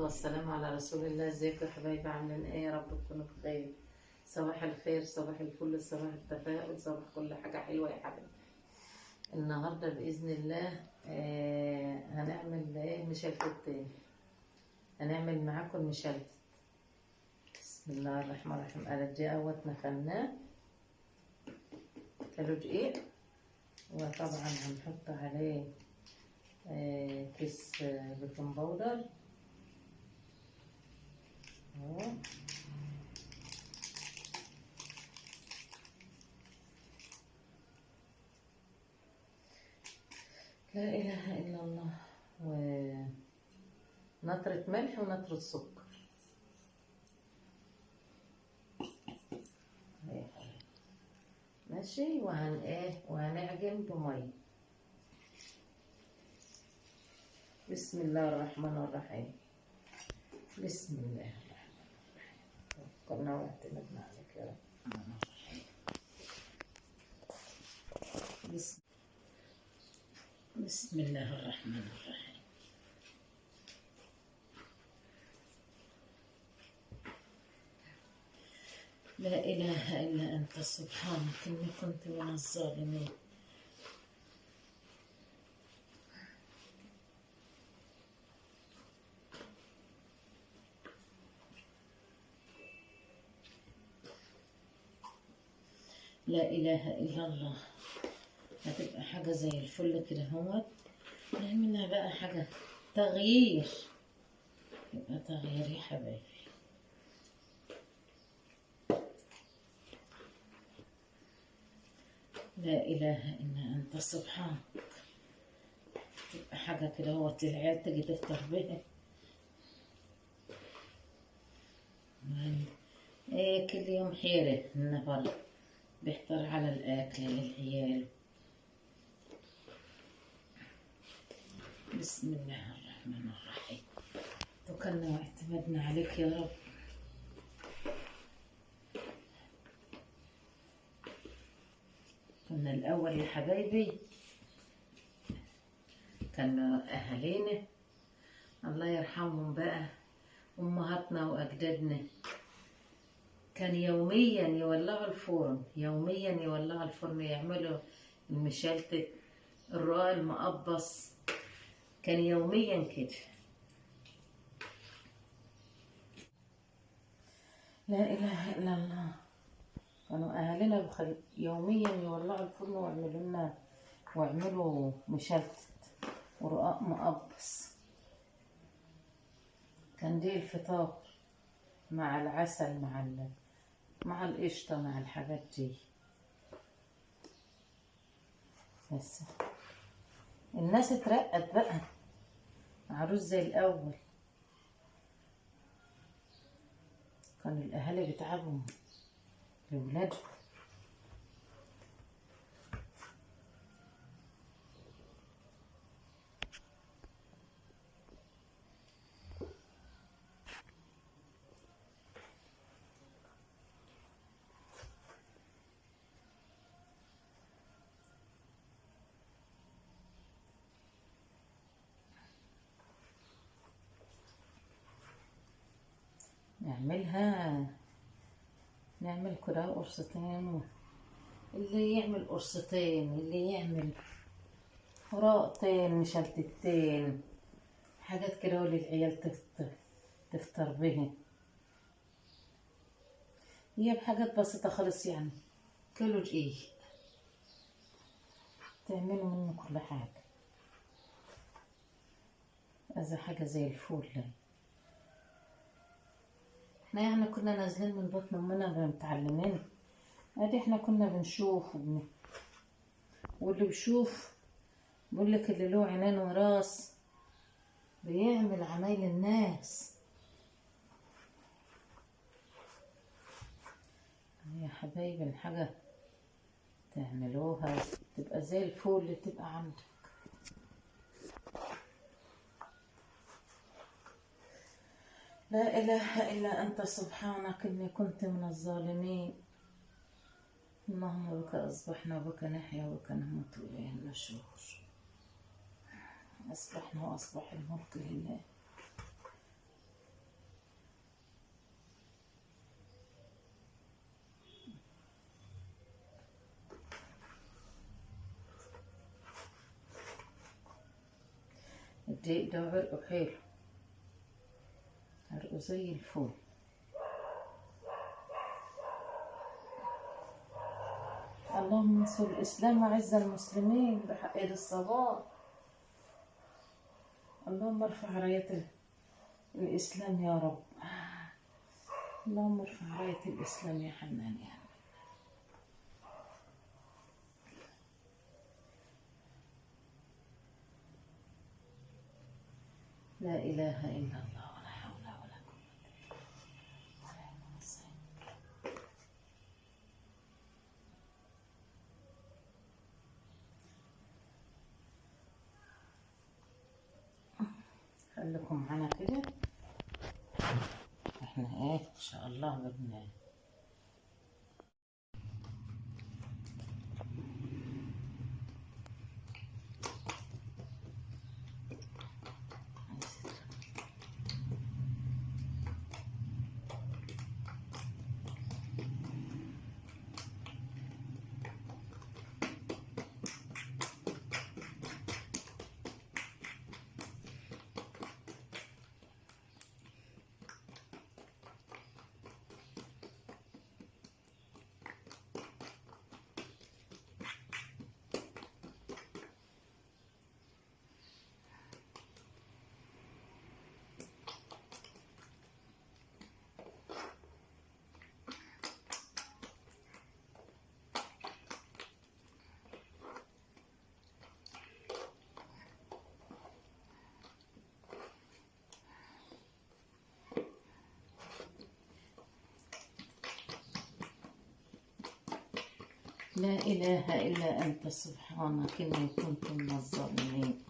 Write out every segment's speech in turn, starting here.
والسلام على رسول الله. ازيكم يا حبايبي؟ عاملين ايه؟ يا رب تكونوا بخير. صباح الخير، صباح الفل، صباح التفاؤل، صباح كل حاجة حلوة يا حبيبي. النهاردة بإذن الله هنعمل ايه؟ مشلتت تاني. هنعمل معاكم المشلتت. بسم الله الرحمن الرحيم. أرجع اهوت نخلناه كيلو دقيق، وطبعا هنحط عليه كيس بيكنج باودر اهو. لا إله إلا الله. ونطرة ملح ونطرة سكر. ماشي. وهنعجن بمية. بسم الله الرحمن الرحيم. بسم الله الرحمن الرحيم. توكلنا واعتمدنا عليك يا رب. بسم الله الرحمن الرحيم. لا إله إلا أنت سبحانك إني كنت من الظالمين. لا إله إلا الله. هتبقى حاجة زي الفل كده اهوت. نعملها بقى حاجة تغيير، يبقى تغيير يا حبايبي. لا إله إلا أنت سبحانك. تبقى حاجة كده اهوت العيال تجي تفطر بيها. ايه كل يوم حيرة النفر بيحتار على الأكل للعيال. بسم الله الرحمن الرحيم. توكلنا واعتمدنا عليك يا رب. كنا الأول يا حبايبي، كان أهالينا الله يرحمهم بقى، أمهاتنا وأجدادنا، كان يوميا يولعوا الفرن، يوميا يولعوا الفرن، يعملوا المشلتت، الرقاق المقبص، كان يوميا كده. لا إله إلا الله. كانوا أهلنا يوميا يولعوا الفرن ويعملوا مشلتت ورقاق مقبص. كان دي الفطار مع العسل، مع القشطة، مع الحاجات دي. بس الناس اترقت بقى، عروس زي الأول. كان الأهالي بيتعبوا لولادهم. نعمل كده قرصتين، اللي يعمل قرصتين، اللي يعمل رقتين، مشلتتين، حاجات كده وللعيال تفطر بها. هي بحاجات بسيطة خالص، يعني كيلو دقيق تعملوا منه كل حاجة. هذا حاجة زي الفول. احنا يعني كنا نازلين من بطن امنا متعلمين، ادي احنا كنا بنشوف واللي بيشوف بيقولك اللي له عينين وراس بيعمل عمايل الناس. يا حبايبي الحاجة تعملوها تبقى زي الفول اللي تبقى عندك. لا إله إلا أنت سبحانك إني كنت من الظالمين. اللهم بك أصبحنا وبك نحيا وبك نموت وإليه النشور. أصبحنا وأصبح الملك لله. الدقيق ده عرقه حلو، عرقه زي الفل. اللهم انصر الإسلام وعز المسلمين بحق عيد الصباح. اللهم ارفع راية الإسلام يا رب. اللهم ارفع راية الإسلام يا حنان يا رب. لا إله إلا الله ولا حول ولا قوة إلا بالله. خليكم معانا كده، احنا ايه ان شاء الله بدنا لا إله إلا أنت سبحانك إني كنت من الظالمين.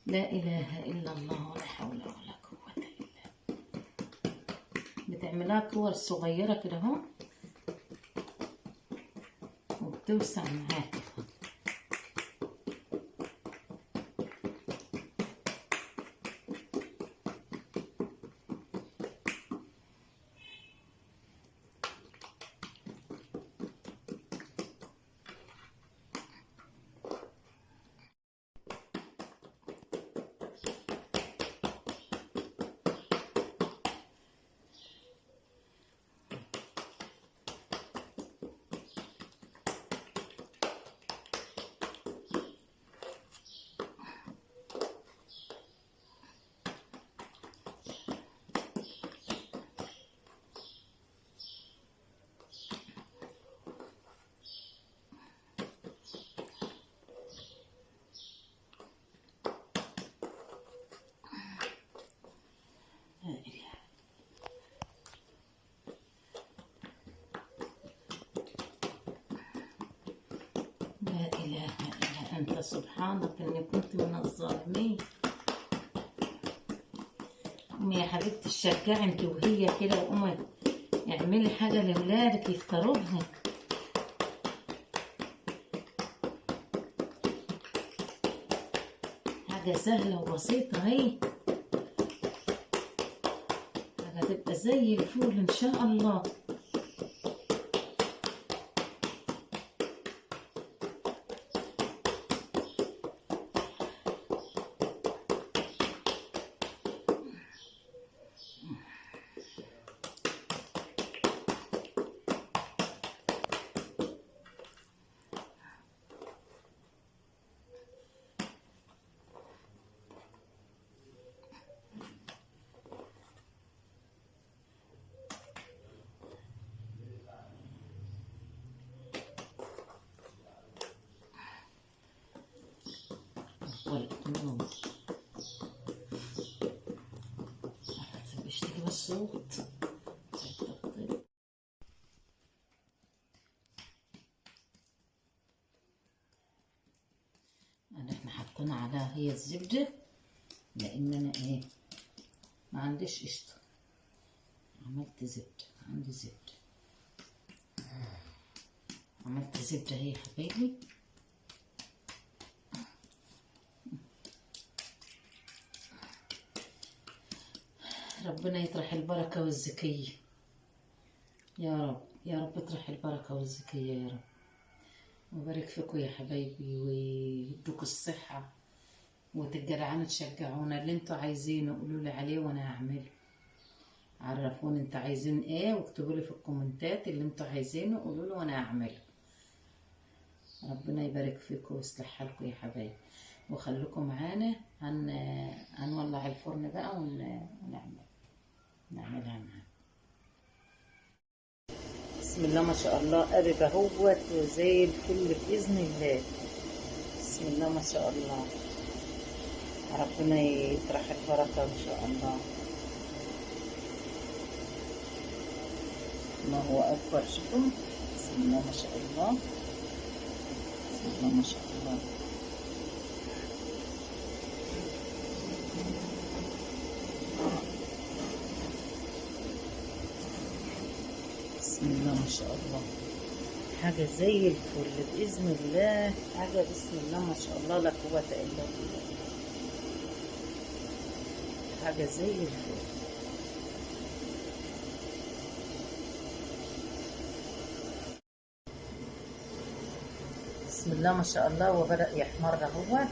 لا إله إلا الله ولا حول ولا قوة إلا بالله. بتعملها كور صغيرة كده اهو وبتوسع معاك. لا إله إلا أنت سبحانك إني كنت من الظالمين. قومي يا حبيبتي الشجاع انت وهي كده، وقومي اعملي حاجة لولادك يفطروا لها. حاجة سهلة وبسيطة اهي، حاجة تبقى زي الفول إن شاء الله. الصوت. احنا حطينا عليها هي الزبدة لان انا ايه ما عنديش قشطة، عملت زبدة، عندي زبدة، عملت زبدة هي حبايبي. ربنا يطرح البركة والزكية يا رب، يا رب اطرح البركة والزكية يا رب، وبارك فيكم يا حبايبي ويدوكوا الصحة وتتجدعانوا تشجعونا. اللي انتوا عايزينه قولوا لي عليه وانا هعمله. عرفوني انتوا عايزين ايه واكتبوا لي في الكومنتات اللي انتوا عايزينه، قولوا لي وانا هعمله. ربنا يبارك فيكم ويصلح حالكم يا حبايبي، وخليكم معانا. هنولع الفرن بقى نعملها معانا. بسم الله ما شاء الله، قرب اهوت وزي الفل باذن الله. بسم الله ما شاء الله، ربنا يطرح البركه ان شاء الله. ما هو اكبر، شوفوا بسم الله ما شاء الله، بسم الله ما شاء الله. بسم الله ما شاء الله، حاجة زي الفل بإذن الله، حاجة بسم الله ما شاء الله لا قوة إلا بالله، حاجة زي الفل. بسم الله ما شاء الله، وبدأ يحمر اهو.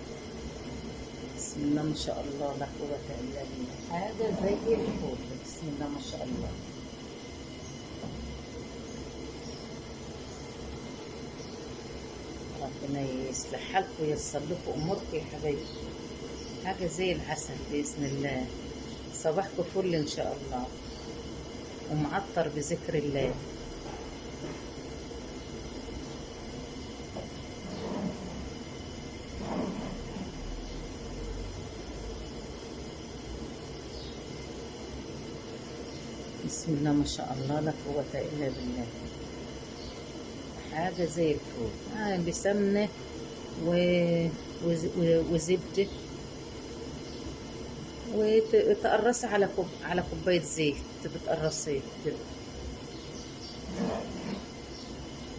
بسم الله ما شاء الله لا قوة إلا بالله، حاجة زي الفل. بسم الله ما شاء الله. ربنا يصلح حالكم وييسر لكم اموركم يا حبايبي، حاجه زي العسل باذن الله. صباحكم فل ان شاء الله ومعطر بذكر الله. بسم الله ما شاء الله لا قوة الا بالله، حاجة زي الفول. بسمنة وزبدة، وتقرصي على كوباية زيت، بتقرصيه كده.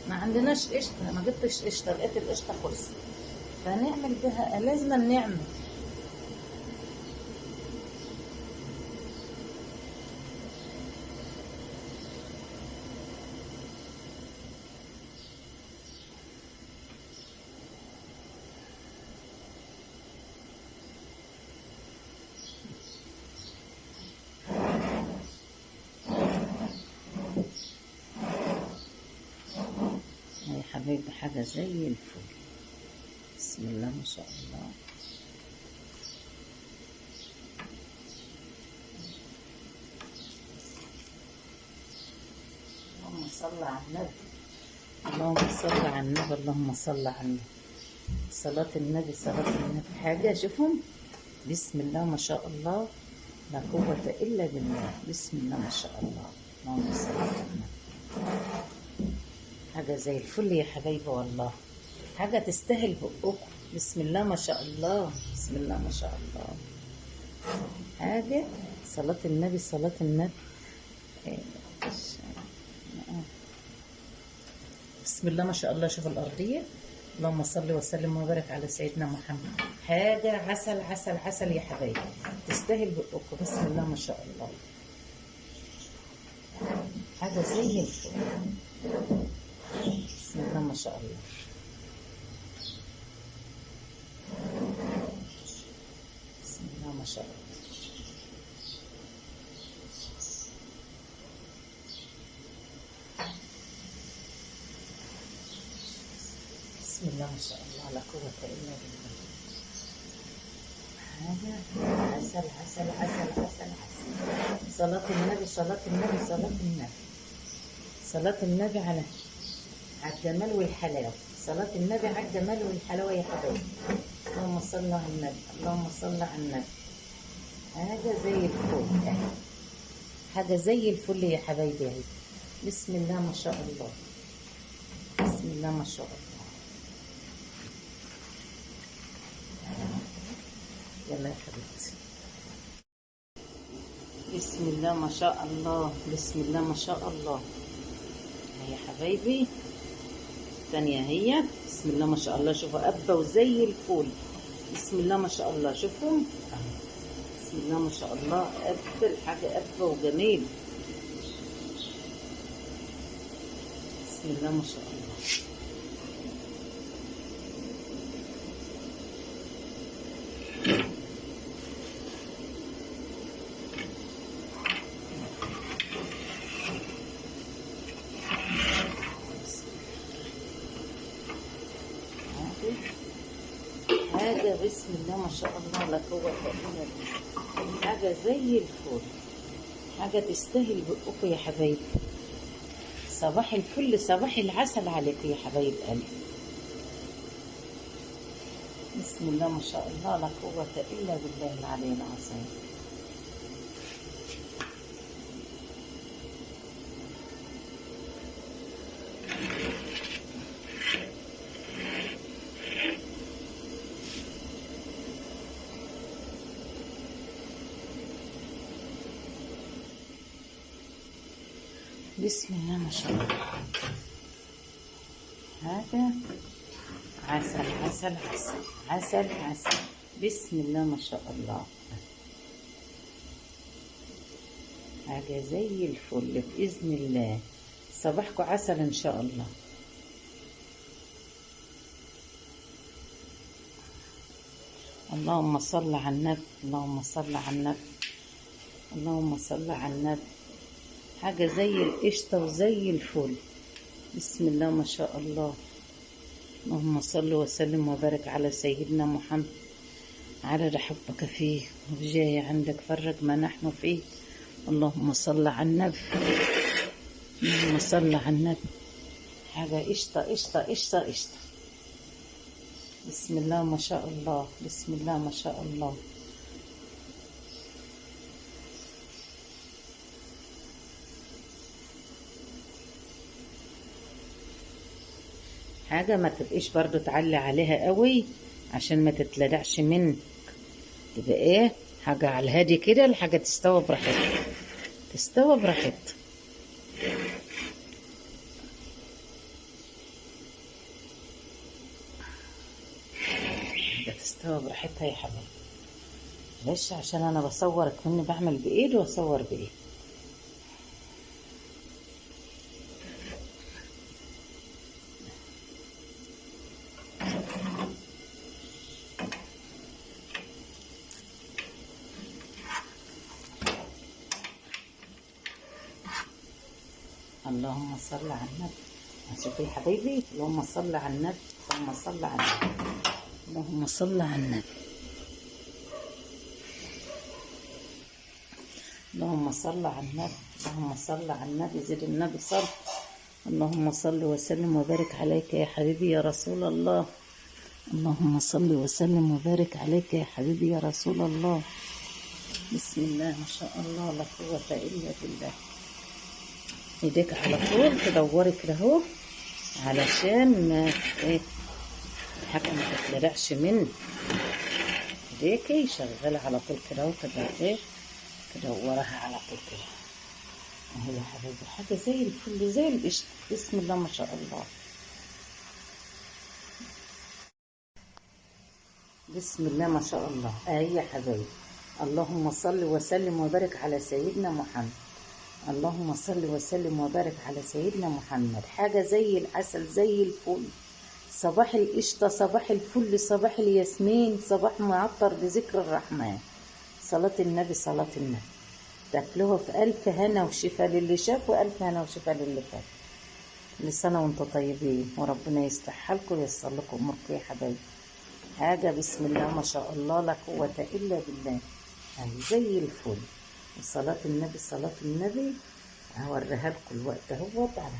ما عندناش قشطة، ما جبتش قشطة، لقيت القشطة خلصت، فنعمل بها، لازم نعمل. يا حبايبي حاجة زي الفل. بسم الله ما شاء الله. اللهم صل على النبي، اللهم صل على النبي، اللهم صل على النبي. صلاة النبي، صلاة النبي. حاجة شوفوا بسم الله ما شاء الله لا قوة إلا بالله. بسم الله ما شاء الله، اللهم صل على النبي. حاجة زي الفل يا حبايبي والله، حاجة تستاهل بقكم. بسم الله ما شاء الله، بسم الله ما شاء الله. حاجة صلاة النبي، صلاة النبي. بسم الله ما شاء الله. شوف الأرضية، اللهم صل وسلم وبارك على سيدنا محمد. حاجة عسل عسل عسل يا حبايبي، تستاهل بقكم. بسم الله ما شاء الله، حاجة زي الفل. بسم الله ما شاء الله. بسم الله ما شاء الله. بسم الله ما شاء الله لا قوة إلا بالله. حاجة عسل عسل عسل عسل عسل. صلاة النبي، صلاة النبي، صلاة النبي، صلاة النبي على الجمال والحلاوة. صلاة النبي على الجمال والحلاوة يا حبايبي. اللهم صل على النبي، اللهم صل على النبي. حاجة زي الفل، حاجة زي الفل يا حبايبي اهي. بسم الله ما شاء الله، بسم الله ما شاء الله. يلا يا حبيبتي، بسم الله ما شاء الله، بسم الله ما شاء الله. يا حبايبي الثانية هي بسم الله ما شاء الله. شوفوا قبة وزي الفل، بسم الله ما شاء الله. شوفوا بسم الله ما شاء الله، قبة الحاجة قبة وجميل. بسم الله ما شاء الله. حاجة بسم الله ما شاء الله لا قوة إلا بالله، حاجة زي الفل، حاجة تستاهل بقكم يا حبايبي. صباح الفل، صباح العسل عليكم يا حبايب قلبي. بسم الله ما شاء الله لا قوة إلا بالله العلي العظيم. بسم الله ما شاء الله. هذا عسل عسل عسل عسل عسل. بسم الله ما شاء الله، حاجة زي الفل بإذن الله. صباحكم عسل إن شاء الله. اللهم صل على النبي، اللهم صل على النبي، اللهم صل على النبي. حاجة زي القشطة وزي الفل. بسم الله ما شاء الله. اللهم صل وسلم وبارك على سيدنا محمد، على رحبك فيه وبجاي عندك فرج ما نحن فيه. اللهم صل على النبي، اللهم صل على النبي. حاجة قشطة قشطة قشطة قشطة. بسم الله ما شاء الله، بسم الله ما شاء الله. حاجة ما تبقيش برضو تعلي عليها قوي عشان ما تتلدعش منك، تبقى ايه حاجة على الهادي كده. الحاجة تستوى براحتها، تستوى براحتها. حاجة تستوى براحتها يا حبيبي. ليش؟ عشان انا بصورك مني بعمل بايدي واصور بايدي. اللهم صل على النبي. شوفي يا حبايبي، اللهم صل على النبي، اللهم صل على النبي، اللهم صل على النبي، اللهم صل على النبي، اللهم صل على النبي. زد النبي صل. اللهم صل وسلم وبارك عليك يا حبيبي يا رسول الله. اللهم صل وسلم وبارك عليك يا حبيبي يا رسول الله. بسم الله ما شاء الله لا قوة إلا بالله. ايديك على طول تدوري كده اهو علشان ما ايه الحاجه ما تتلدعش منك. ايديكي شغاله على طول كده اهو، ايه تدورها على طول كده اهو يا حبيبي. حاجه زي الفل زي القشطه. بسم الله ما شاء الله. بسم الله ما شاء الله. اهي يا حبايبي. اللهم صل وسلم وبارك على سيدنا محمد، اللهم صل وسلم وبارك على سيدنا محمد. حاجة زي العسل زي الفل. صباح القشطة، صباح الفل، صباح الياسمين، صباح معطر بذكر الرحمن. صلاة النبي، صلاة النبي. تاكلوها في ألف هنا وشفا للي شاف، وألف هنا وشفا للي فات. كل سنة وانتم طيبين، وربنا يصلح حالكم وييسر لكم أموركم يا حبايبي. حاجة بسم الله ما شاء الله لا قوة إلا بالله. يعني زي الفل. وصلاة النبي، صلاة النبي هوريها لكم الوقت اهوت على.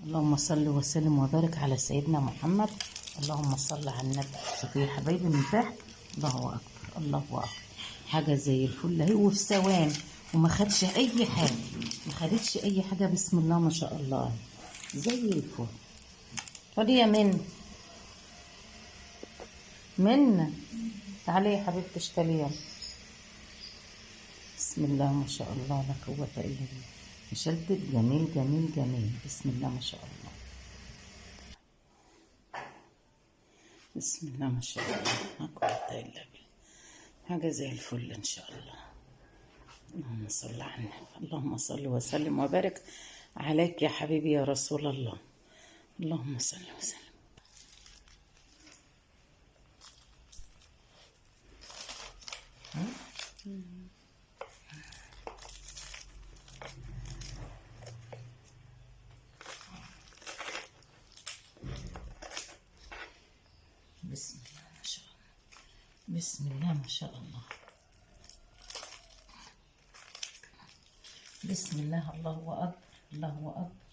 اللهم صل وسلم وبارك على سيدنا محمد. اللهم صل على النبي. شوفوا يا حبايبي من تحت. الله اكبر، الله اكبر. حاجه زي الفل اهي، وفي ثواني، وما خدش اي حاجه، ما خدتش اي حاجه. بسم الله ما شاء الله، زي الفل. خدي يا منى تعالي يا حبيبتي اشتري يلا. بسم الله ما شاء الله، لا قوة إلا بالله. مشدد جميل جميل جميل. بسم الله ما شاء الله، بسم الله ما شاء الله، لا قوة إلا بالله. حاجة زي الفل إن شاء الله. اللهم صل على النبي، اللهم صل وسلم وبارك عليك يا حبيبي يا رسول الله. اللهم صل وسلم. بسم الله ما شاء الله، بسم الله ما شاء الله، بسم الله. الله أكبر، الله أكبر.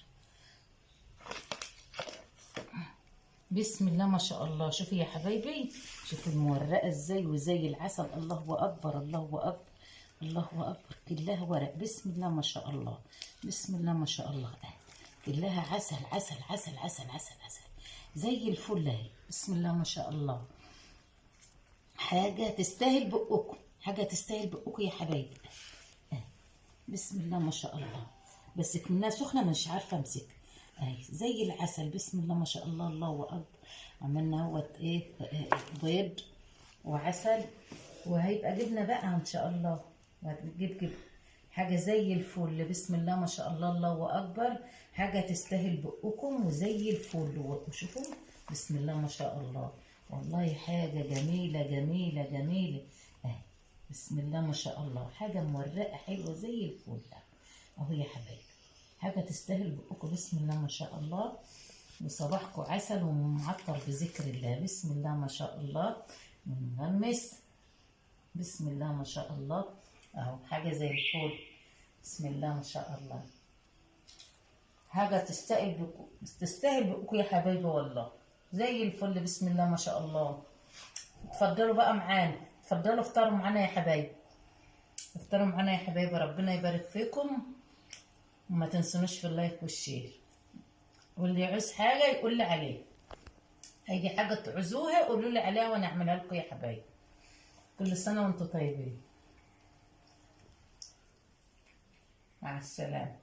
بسم الله ما شاء الله. شوفي يا حبايبي، شوفي المورقة ازاي وزي العسل. الله أكبر، الله أكبر، الله أكبر. كلها ورق. بسم الله ما شاء الله، بسم الله ما شاء الله. كلها عسل عسل عسل عسل عسل عسل زي الفل اهي. بسم الله ما شاء الله. حاجة تستاهل بقكم، حاجة تستاهل بقكم يا حبايبي. بسم الله ما شاء الله. بس كمنها سخنة مش عارفة امسك اهي زي العسل. بسم الله ما شاء الله، الله اكبر. عملنا اهوت ايه، بيض وعسل، وهيبقى جبنة بقى ان شاء الله، وهتجيب حاجة زي الفل. بسم الله ما شاء الله، الله اكبر. حاجة تستاهل بقكم وزي الفل. وشوفوا بسم الله ما شاء الله، والله حاجة جميلة جميلة جميلة اهي. بسم الله ما شاء الله، حاجة مورقة حلوة زي الفل اهو يا حبايبي. حاجة تستاهل بقكم. بسم الله ما شاء الله. وصباحكم عسل ومعطر بذكر الله. بسم الله ما شاء الله. ونغمس. بسم الله ما شاء الله اهو، حاجة زي الفل. بسم الله ما شاء الله. حاجة تستاهل بقكم، تستاهل بقكم يا حبايبي، والله زي الفل. بسم الله ما شاء الله. اتفضلوا بقى معانا، اتفضلوا افطروا معانا يا حبايبي، افطروا معانا يا حبايبي. ربنا يبارك فيكم، وما تنسونوش في اللايك والشير. واللي يعوز حاجة يقول لي عليه، اي حاجة تعوزوها قولوا لي عليها وانا اعملها لكم يا حبايبي. كل سنة وانتم طيبين. مع السلامة.